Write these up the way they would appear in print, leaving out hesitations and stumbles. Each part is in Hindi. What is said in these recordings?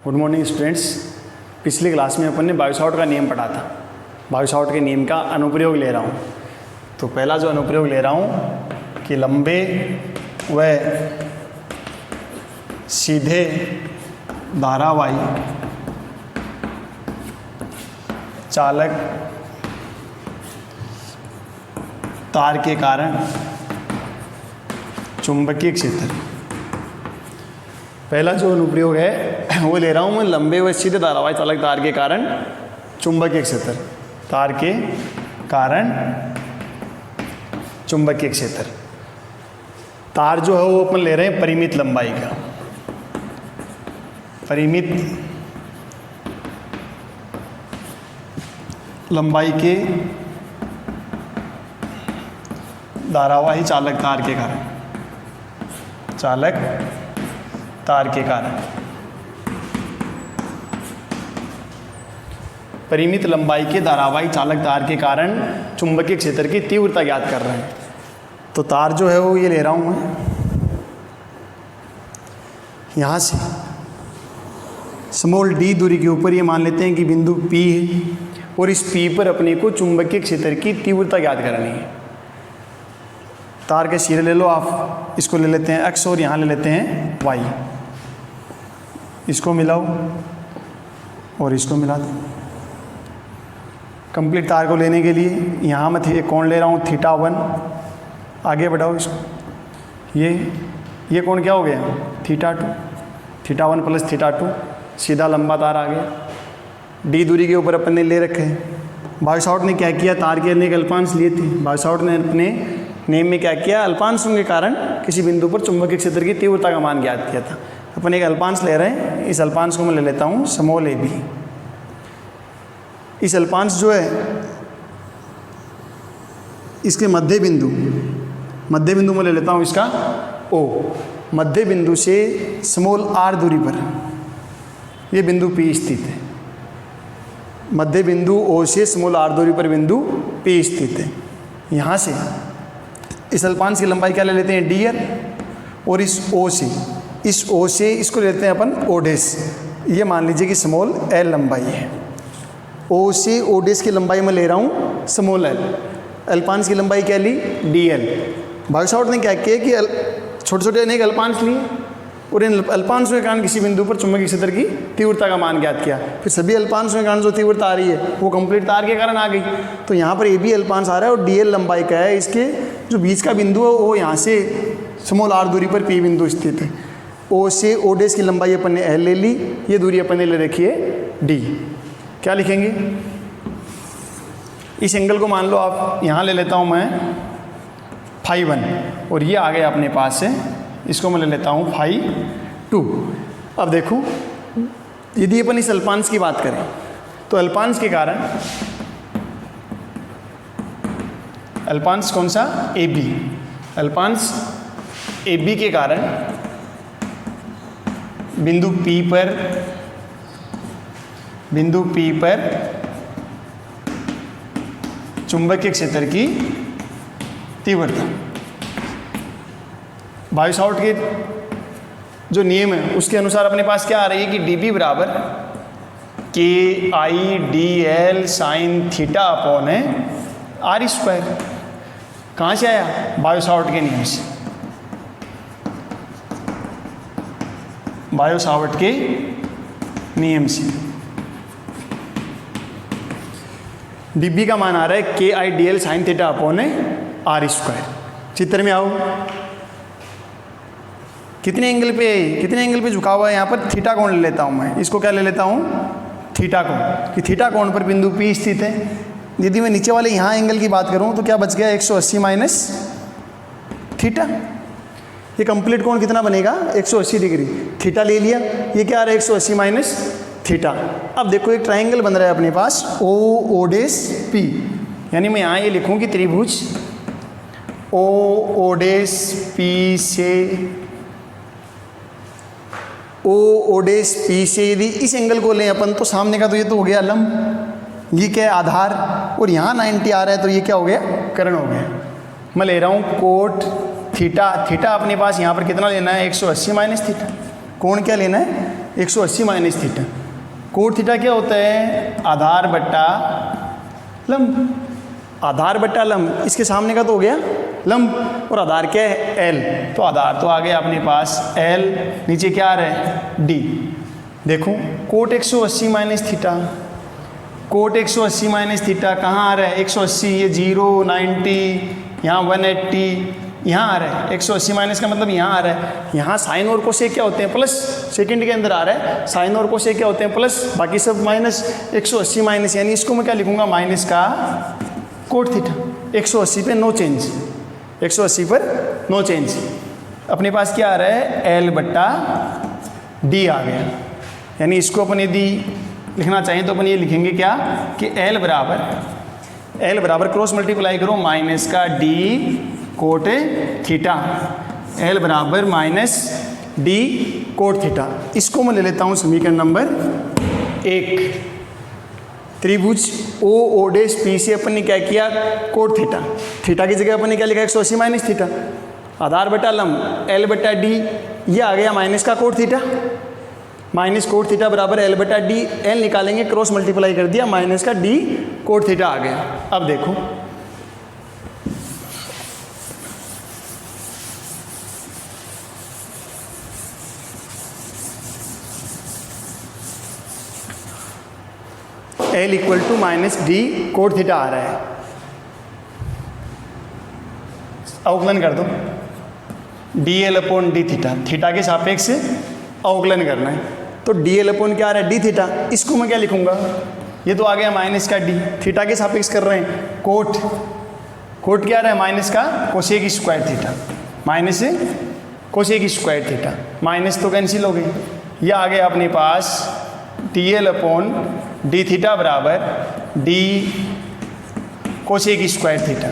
Good morning students. पिछली क्लास में अपन ने बायोसावर्ट का नियम पढ़ा था। बायोसावर्ट के नियम का अनुप्रयोग ले रहा हूँ। तो पहला जो अनुप्रयोग ले रहा हूँ कि लंबे व सीधे धारावाही चालक तार के कारण चुंबकीय क्षेत्र। पहला जो अनुप्रयोग है वो ले रहा हूँ मैं, लंबे व सीधे धारावाही चालक तार के कारण चुंबकीय क्षेत्र। तार के कारण चुंबकीय क्षेत्र। तार जो है वो अपन ले रहे हैं परिमित लंबाई का। परिमित लंबाई के धारावाही चालक तार के कारण, चालक तार के कारण परिमित लंबाई के धारावाही चालक तार के कारण चुंबकीय क्षेत्र की तीव्रता ज्ञात कर रहे हैं। तो तार जो है वो ये ले रहा हूं मैं, यहां से स्मॉल डी दूरी के ऊपर ये मान लेते हैं कि बिंदु P है और इस P पर अपने को चुंबकीय क्षेत्र की तीव्रता ज्ञात करनी है। तार के सिरे ले लो आप, इसको ले लेते हैं x और यहाँ ले लेते हैं y। इसको मिलाओ और इसको मिला दो। कंप्लीट तार को लेने के लिए यहाँ मैं एक कोण ले रहा हूँ θ1। आगे बढ़ाओ इसको। ये कोण क्या हो गया θ2। θ1 प्लस θ2 सीधा लंबा तार आ गया। डी दूरी के ऊपर अपन ने ले रखे हैं। बायोसावर्ट ने क्या किया, तार के अनेक अल्पांश लिए थे। बायोसावर्ट ने अपने नियम में क्या किया, अल्पांशों के कारण किसी बिंदु पर चुंबकीय क्षेत्र की तीव्रता का मान ज्ञात किया था। अपन एक अल्पांश ले रहे हैं, इस अल्पांश को मैं ले लेता हूँ स्मॉल a b। इस अल्पांश जो है इसके मध्य बिंदु मैं ले लेता हूँ इसका O। मध्य बिंदु से स्मॉल r दूरी पर ये बिंदु P स्थित है। मध्य बिंदु O से स्मॉल r दूरी पर बिंदु P स्थित है। यहाँ से इस अल्पांश की लंबाई क्या ले लेते हैं dl और इस O से इसको ले लेते हैं अपन O'। ये मान लीजिए कि स्मॉल l लंबाई है। O से O' की लंबाई मैं ले रहा हूँ स्मॉल l। अल्पांश की लंबाई क्या ली dl। बायोसावर्ट ने क्या किया कि छोटे छोटे अनेक अल्पांश लिए और इन अल्पांशों के कारण किसी बिंदु पर चुंबकीय क्षेत्र की तीव्रता का मान ज्ञात किया। फिर सभी अल्पांशों के कारण जो तीव्रता आ रही है वो कंप्लीट तार के कारण आ गई। तो यहाँ पर AB अल्पांश आ रहा है और dl लंबाई का है। इसके जो बीच का बिंदु है वो यहाँ से स्मॉल r दूरी पर P बिंदु स्थित है। O से O' की लंबाई अपन ने L ले ली, ये दूरी अपन ने ले रखी है D। क्या लिखेंगे, इस एंगल को मान लो आप, यहाँ ले लेता हूँ मैं φ1 और ये आ गया अपने पास से, इसको मैं ले लेता हूँ φ2। अब देखो यदि अपन इस अल्पांश की बात करें तो अल्पांश के कारण, अल्पांश कौन सा AB, अल्पांश AB के कारण बिंदु P पर चुंबकीय क्षेत्र की तीव्रता। बायोसावर्ट के जो नियम है उसके अनुसार अपने पास क्या आ रही है कि dB बराबर KI/dL साइन थीटा अपॉन है r²। कहाँ से आया, बायोसावर्ट के नियम से। बायोसावर्ट के नियम से dB का मान आ रहा है KI/dL साइन थीटा अपॉन है r²। चित्र में आओ, कितने एंगल पे झुका हुआ है, यहाँ पर थीटा कोण ले लेता हूँ मैं। इसको क्या ले लेता हूँ थीटा कोण, कि थीटा कोण पर बिंदु P स्थित है। यदि मैं नीचे वाले यहाँ एंगल की बात करूँ तो क्या बच गया 180 माइनस थीटा। ये कंप्लीट कोण कितना बनेगा 180 डिग्री। थीटा ले लिया, ये क्या आ रहा है 180 माइनस थीटा। अब देखो एक ट्राइंगल बन रहा है अपने पास OO'P, यानी मैं यहाँ ये लिखूँ कि त्रिभुज OO'P से यदि इस एंगल को लें अपन तो सामने का तो ये तो हो गया लंब, ये क्या है आधार, और यहाँ 90 आ रहा है तो ये क्या हो गया कर्ण हो गया। मैं ले रहा हूँ कोट थीटा। थीटा अपने पास यहाँ पर कितना लेना है 180 माइनस थीटा। कोण क्या लेना है 180 माइनस थीटा। कोट थीटा क्या होता है? आधार बट्टा लंब। आधार बट्टा लंब, इसके सामने का तो हो गया लंब, और आधार क्या है? एल। तो आधार तो आ गया अपने पास एल, नीचे क्या आ रहा है? डी। देखो cot 180 minus theta, cot 180 minus theta कहाँ आ रहा है? 180, ये 0, 90, यहाँ 180, यहाँ आ रहा है। 180 माइनस का मतलब यहाँ आ रहा है। यहाँ साइन और कोसेक क्या होते हैं? प्लस। सेकंड के अंदर आ रहा है साइन और कोसेक क्या होते हैं? प्लस, बाकी सब माइनस। 180 माइनस, यानी इसको मैं क्या लिखूंगा? माइनस का कोट थीटा। 180 पे नो चेंज, 180 पर नो चेंज। अपने पास क्या आ रहा है? एल बट्टा डी आ गया। यानी इसको अपन यदि लिखना चाहें तो अपन ये लिखेंगे क्या कि एल बराबर क्रॉस मल्टीप्लाई करो माइनस का डी कोट थीटा। एल बराबर माइनस डी कोट थीटा। इसको मैं ले लेता हूँ समीकरण नंबर 1। त्रिभुज ओ ओ डैश पी से अपन ने क्या किया? Cot theta. थीटा की जगह अपन ने क्या लिखा? 180 माइनस थीटा। आधार बटा लंब एल बटा डी, ये आ गया माइनस का cot theta. Minus cot theta बराबर एल बटा डी, एल निकालेंगे क्रॉस मल्टीप्लाई कर दिया, माइनस का डी कोट थीटा आ गया। अब देखो L equal to minus d cot theta आ रहा है। अवकलन कर दो, d L upon d theta, theta के सापेक्ष अवकलन करना है। तो डी एल अपॉन क्या आ रहा है? D theta. इसको मैं क्या लिखूंगा? ये तो आ गया माइनस का डी, थीटा के सापेक्ष कर रहे हैं। कोट क्या आ रहा है? माइनस का cosec square theta, minus cosec square theta. Minus तो कैंसिल हो गई, ये आ गया अपने पास d L upon d theta बराबर d cosec square theta.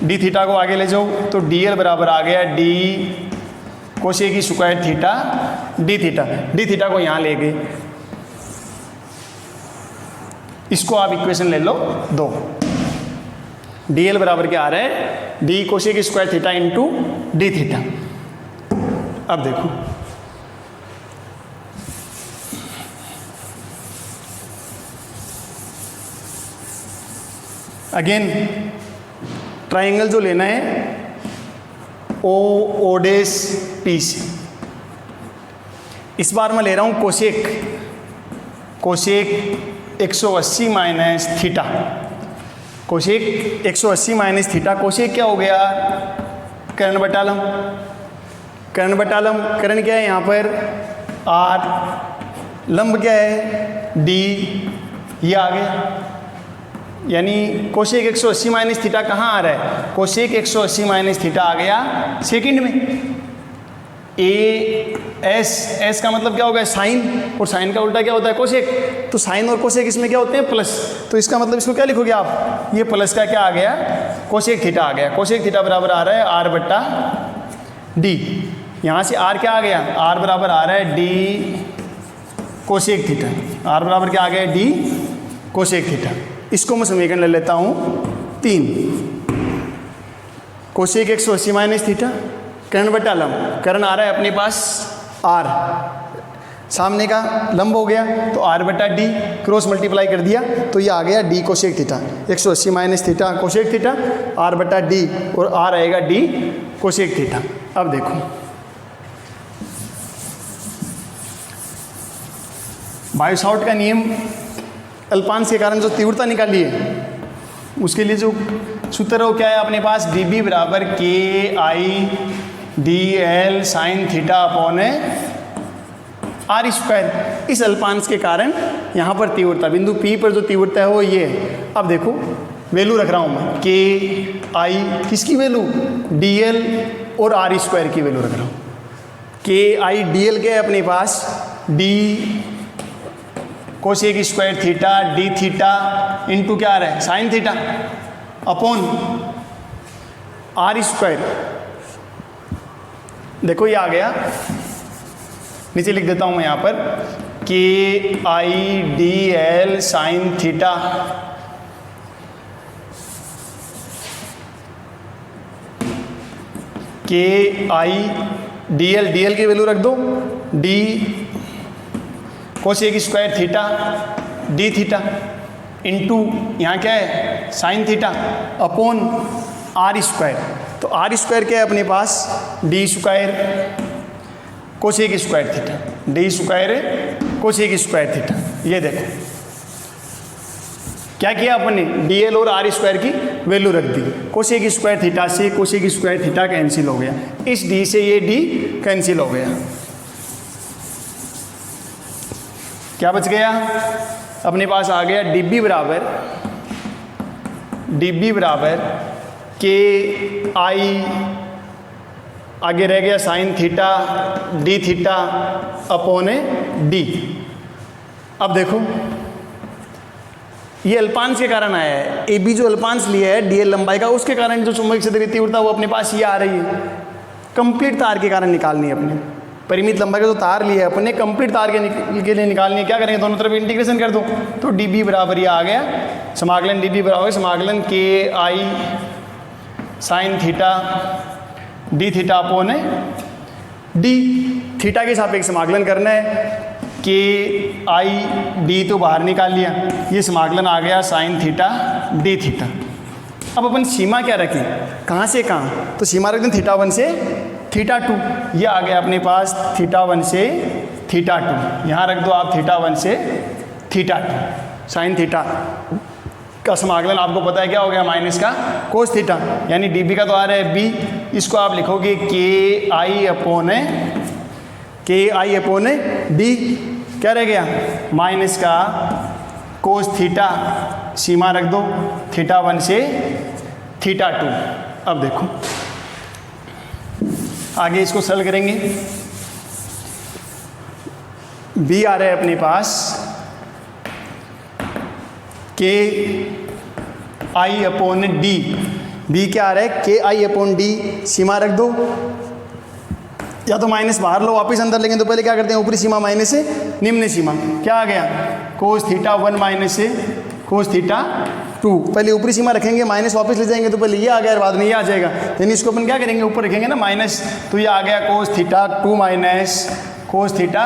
D theta को आगे ले जाओ तो डी एल बराबर आ गया D cosec square theta d theta. D theta को यहाँ ले गए, इसको आप इक्वेशन ले लो 2। डी एल बराबर क्या आ रहा है? D cosec square theta into D theta. अब देखो अगेन ट्राइंगल जो लेना है ओ ओ डैश पी से, इस बार मैं ले रहा हूँ cosec 180 minus theta. Cosec 180 minus theta. Cosec क्या हो गया? कर्ण बटा लंब। कर्ण बटा लंब, कर्ण क्या है यहाँ पर? आर। लंब क्या है? डी। ये आ गया, यानी कोसेक 180 माइनस थीटा कहाँ आ रहा है? कोसेक 180 माइनस थीटा आ गया सेकंड में। ए एस का मतलब क्या हो गया? साइन, और साइन का उल्टा क्या होता है? कोसेक। तो साइन और कोसेक इसमें क्या होते हैं? प्लस। तो इसका मतलब इसको क्या लिखोगे आप? ये प्लस का क्या आ गया? कोसेक थीटा आ गया। कोसेक थीटा बराबर आ रहा है आर बट्टा डी। यहाँ से आर क्या आ गया? आर बराबर आ रहा है डी कोसेक थीटा। आर बराबर क्या आ गया? D cosec theta. इसको मैं समीकरण ले लेता हूँ 3। कोसेक 180 माइनस थीटा, कर्ण बटा लंब। कर्ण आ रहा है अपने पास आर, सामने का लंब हो गया तो आर बटा डी, क्रॉस मल्टीप्लाई कर दिया तो ये आ गया D cosec theta. 180 minus theta cosec theta, R बटा डी, और आर आएगा डी कोसेक थीटा। अब देखो बायोसावर्ट का नियम, अल्पांश के कारण जो तीव्रता निकाली है उसके लिए जो सूत्र है वो क्या है अपने पास? डी बी बराबर K I D L sine theta upon are square. इस अल्पांश के कारण यहाँ पर तीव्रता, बिंदु पी पर जो तीव्रता है वो ये है। अब देखो वैल्यू रख रहा हूँ मैं, के आई किसकी वैल्यू? डी एल और आर स्क्वायर की वैल्यू रख रहा हूँ। के आई डी एल क्या है अपने पास? D cosec square theta d theta into क्या आ रहा है? Sine theta upon are square. देखो ये आ गया, नीचे लिख देता हूँ मैं यहाँ पर k I D L sine theta k I D L की वैल्यू रख दो, d cosec square theta d theta into यहाँ क्या है sine theta upon are square. तो आर स्क्वायर क्या है अपने पास d square cosec square theta d square cosec square theta. ये देखो क्या किया अपने डी एल और आर स्क्वायर की वैल्यू रख दी। कोसेक स्क्वायर थीटा से कोसेक स्क्वायर थीटा कैंसिल हो गया, इस डी से ये डी कैंसिल हो गया। क्या बच गया अपने पास आ गया डी बी बराबर के आई, आगे रह गया sign theta d theta upon D. अब देखो ये अल्पांश के कारण आया है, ए बी जो अल्पांश लिया है डीएल लंबाई का उसके कारण जो चुंबक क्षेत्र की तीव्रता वो अपने पास ये आ रही है। कंप्लीट तार के कारण निकालनी है अपने, परिमित लंबाई का जो तार लिया है अपने कंप्लीट तार के लिए निकालनी है। क्या करेंगे दोनों तरफ इंटीग्रेशन कर दो तो डी बी बराबर ये आ गया समाकलन डी बी बराबर समाकलन k I sine theta d theta upon d. Theta के सापेक्ष समाकलन करना है, के आई डी तो बाहर निकाल लिया, ये समाकलन आ गया साइन थीटा डी थीटा। अब अपन सीमा क्या रखें कहाँ से कहाँ, तो सीमा रख दें थीटा 1 से थीटा 2। ये आ गया अपने पास थीटा 1 से थीटा 2, यहाँ रख दो आप थीटा 1 से थीटा 2। साइन थीटा का समाकलन आपको पता है क्या हो गया माइनस का कोस थीटा, यानी डी बी का तो आ रहा है बी, इसको आप लिखोगे के आई अपॉन डी। क्या रह गया माइनस का कोस थीटा, सीमा रख दो थीटा 1 से थीटा 2। अब देखो आगे इसको सॉल्व करेंगे। बी आ रहा है अपने पास के आई अपॉन डी, बी क्या आ रहा है के आई अपॉन डी, सीमा रख दो या तो माइनस बाहर लो वापस अंदर लेंगे तो पहले क्या करते हैं ऊपरी सीमा माइनस से निम्न सीमा, क्या आ गया कोस थीटा 1 माइनस से कोस थीटा 2। पहले ऊपरी सीमा रखेंगे माइनस वापस ले जाएंगे तो पहले ये आ गया और बाद में ये आ जाएगा, यानी इसको अपन क्या करेंगे ऊपर रखेंगे ना माइनस, तो ये आ गया cos theta 2 minus cos theta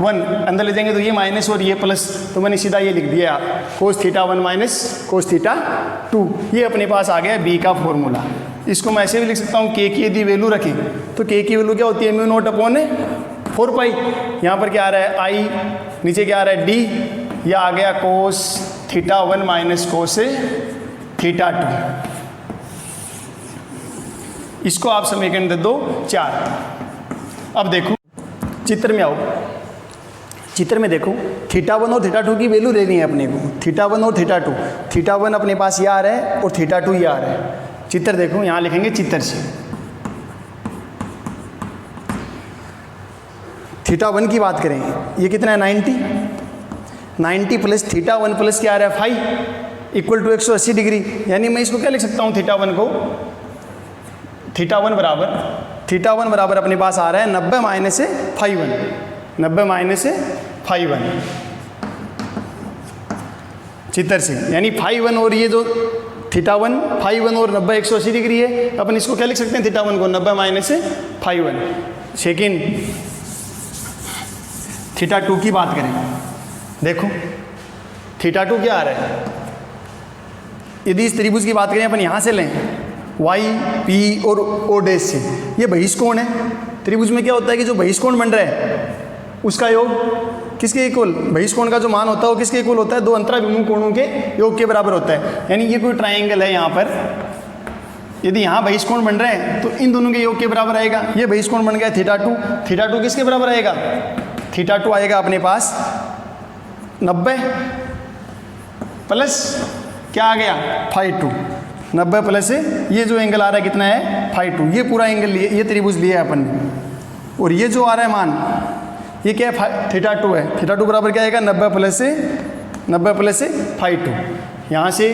1, अंदर ले जाएंगे तो ये माइनस और ये प्लस, तो मैंने सीधा ये लिख दिया cos theta 1 minus cos theta 2। ये अपने पास आ गया बी का फॉर्मूला। इसको मैं ऐसे भी लिख सकता हूँ के की यदि वैल्यू रखें तो के की वैल्यू क्या होती है म्यू नॉट अपॉन 4 पाई। यहाँ पर क्या आ रहा है आई, नीचे क्या आ रहा है डी, यह आ गया cos theta 1 minus cos theta 2। इसको आप समीकरण दे दो 4। अब देखो चित्र में आओ, चित्र में देखो थीटा 1 और थीटा 2 की वैल्यू लेनी है अपने को, थीटा 1 और थीटा 2। थीटा 1 अपने पास ये आ रहा है और थीटा 2 ये आ रहा है। चित्र देखो यहाँ लिखेंगे चित्र से, थीटा 1 की बात करें ये कितना है 90 प्लस थीटा 1 प्लस क्या आ रहा है 5 इक्वल टू 180 डिग्री। यानी मैं इसको क्या लिख सकता हूँ थीटा 1 को, थीटा 1 बराबर अपने पास आ रहा है 90 माइनस 5 90 माइनस 5 चित्र से, यानी 5 और ये जो थीटा 1 5 और 90 180 डिग्री है, अपन इसको क्या लिख सकते हैं थीटा 1 को 90 माइनस 5। सेकेंड थीटा 2 की बात करें, देखो थीटा 2 क्या आ रहा है, यदि इस त्रिभुज की बात करें अपन यहाँ से लें वाई पी और ओ डैश से, ये बहिष्कोण है। त्रिभुज में क्या होता है कि जो बहिष्कोण बन रहा है उसका योग किसके इक्वल, बहिष्कोण का जो मान होता है वो किसके इक्वल होता है, दो अंतराभिमुख कोणों के योग के बराबर होता है। यानी ये कोई ट्राइंगल है, यहाँ पर यदि यहाँ बहिष्कोण बन रहे हैं तो इन दोनों के योग के बराबर आएगा। ये बहिष्कोण बन गया थीटा 2, थीटा 2 किसके बराबर आएगा, थीटा 2 आएगा अपने पास 90 प्लस क्या आ गया 5 90 प्लस ये जो एंगल आ रहा है कितना है 5, ये पूरा एंगल लिए, ये त्रिभुज लिया है अपन ने। और ये जो आ रहा है मान ये क्या है थीटा 2 है, थीटा 2 बराबर क्या आएगा 90 प्लस 5। यहाँ से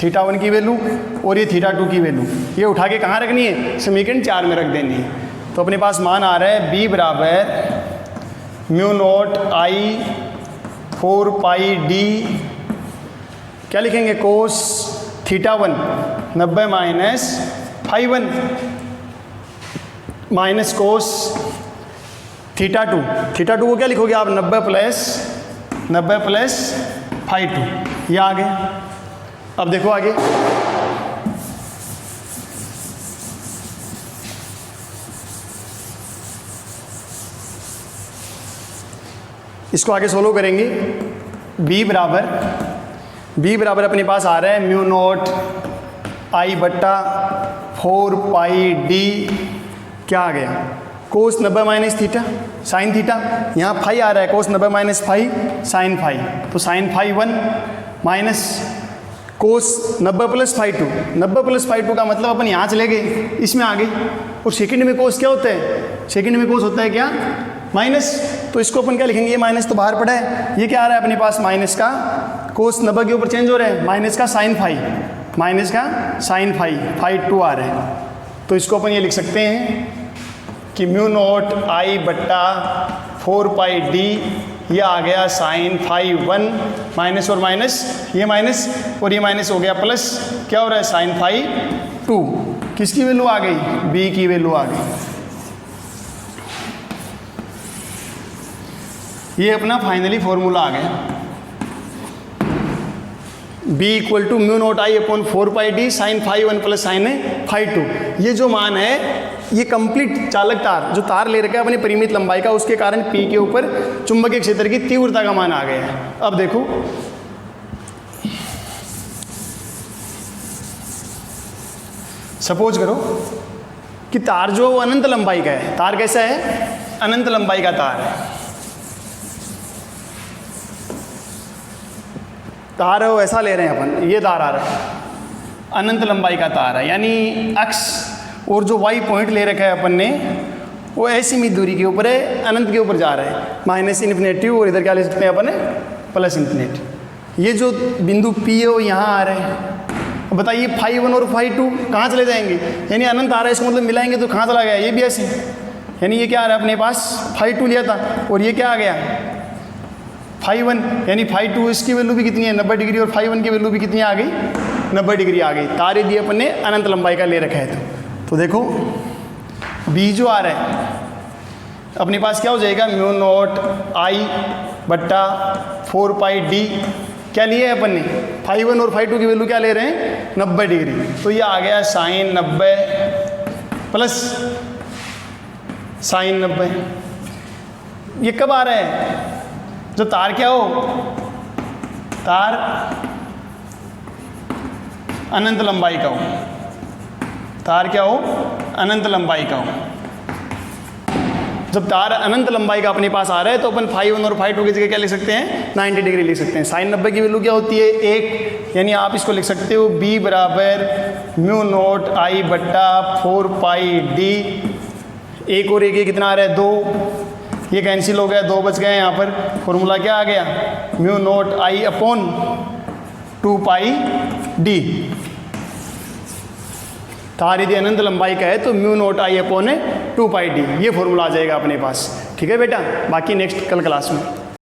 थीटा 1 की वैल्यू और ये थीटा 2 की वैल्यू ये उठा के कहाँ रखनी है, समीकरण 4 में रख देनी है। तो अपने पास मान आ रहा है बी बराबर mu not I 4 pi D, क्या लिखेंगे cos theta 1 90 minus 5 minus cos theta two को क्या लिखोगे आप, 90 प्लस फाई टू, ये आ गया। अब देखो आगे, इसको आगे सोल्व करेंगे। b बराबर अपने पास आ रहा है म्यू नॉट आई बट्टा 4 पाई डी, क्या आ गया, cos 90 minus theta sine theta, यहाँ फाई आ रहा है, cos 90 minus phi sine phi, तो sine phi 1 minus cos 90 plus phi 2, 90 plus phi 2 का मतलब अपन यहाँ चले गए, इसमें आ गई। और सेकंड में कोस क्या होता है, सेकंड में कोस होता है क्या, माइनस, तो इसको अपन क्या लिखेंगे, ये माइनस तो बाहर पड़ा है, ये क्या आ रहा है अपने पास, माइनस का कोस 90 के ऊपर चेंज हो रहा है, माइनस का साइन फाई, माइनस का साइन फाई, फाई 2 आ रहा है। तो इसको अपन ये लिख सकते हैं कि म्यू नॉट आई बट्टा 4 पाई डी, ये आ गया साइन फाई 1 माइनस और माइनस, ये माइनस और ये माइनस हो गया प्लस, क्या हो रहा है साइन फाई 2, किसकी वैल्यू आ गई, बी की वैल्यू आ गई। ये अपना फाइनली फॉर्मूला आ गया, b equal to mu not I upon 4 pi D sine phi 1 plus sine phi 2। ये जो मान है ये कंप्लीट चालक तार, जो तार ले रखा है अपनी परिमित लंबाई का, उसके कारण p के ऊपर चुंबकीय क्षेत्र की तीव्रता का मान आ गया है। अब देखो, सपोज करो कि तार जो अनंत लंबाई का है, तार कैसा है, अनंत लंबाई का तार है, तार है वो ऐसा ले रहे हैं अपन, ये तार आ रहा है, अनंत लंबाई का तार है, यानी अक्ष और जो वाई पॉइंट ले रखा है अपन ने वो असीमित दूरी के ऊपर है, अनंत के ऊपर जा रहा है, माइनस इन्फिनिटी, और इधर क्या ले सकते हैं अपन, प्लस इन्फिनिटी। ये जो बिंदु P है वो यहाँ आ रहा है। अब बताइए फाई 1 और फाई 2 कहाँ चले जाएंगे, यानी अनंत आ रहा है, इसको मतलब मिलाएंगे तो कहाँ चला गया, ये भी ऐसे, यानी ये क्या आ रहा है अपने पास, फाई 2 लिया था और ये क्या आ गया, फाई 1, यानी फाई 2 इसकी वैल्यू भी कितनी है 90 डिग्री, और फाई 1 की वैल्यू भी कितनी आ गई, 90 डिग्री आ गई। तार यदि अपन ने अनंत लंबाई का ले रखा है तो देखो बी जो आ रहा है अपने पास क्या हो जाएगा, म्यू नॉट आई बट्टा 4 पाई डी, क्या लिए है अपन ने, फाई 1 और फाई 2 की वैल्यू क्या ले रहे हैं, 90 डिग्री, तो ये आ गया साइन 90 प्लस साइन 90। ये कब आ रहा है, जो तार क्या हो, तार अनंत लंबाई का हो, तार क्या हो, अनंत लंबाई का हो। जब तार अनंत लंबाई का अपने पास आ रहा है तो अपन फाई 1 और फाई 2 की जगह क्या लिख सकते हैं, 90 डिग्री लिख सकते हैं। साइन 90 की वैल्यू क्या होती है, 1, यानी आप इसको लिख सकते हो b बराबर म्यू नॉट आई बट्टा 4 पाई डी, 1 और 1 ये कितना आ रहा है, 2, ये कैंसिल हो गया, 2 बच गए यहाँ पर, फॉर्मूला क्या आ गया, mu not I upon 2 pi D. तार यदि अनंत लंबाई का है तो mu not I upon 2 pi D, ये फॉर्मूला आ जाएगा अपने पास। ठीक है बेटा, बाकी नेक्स्ट कल क्लास में।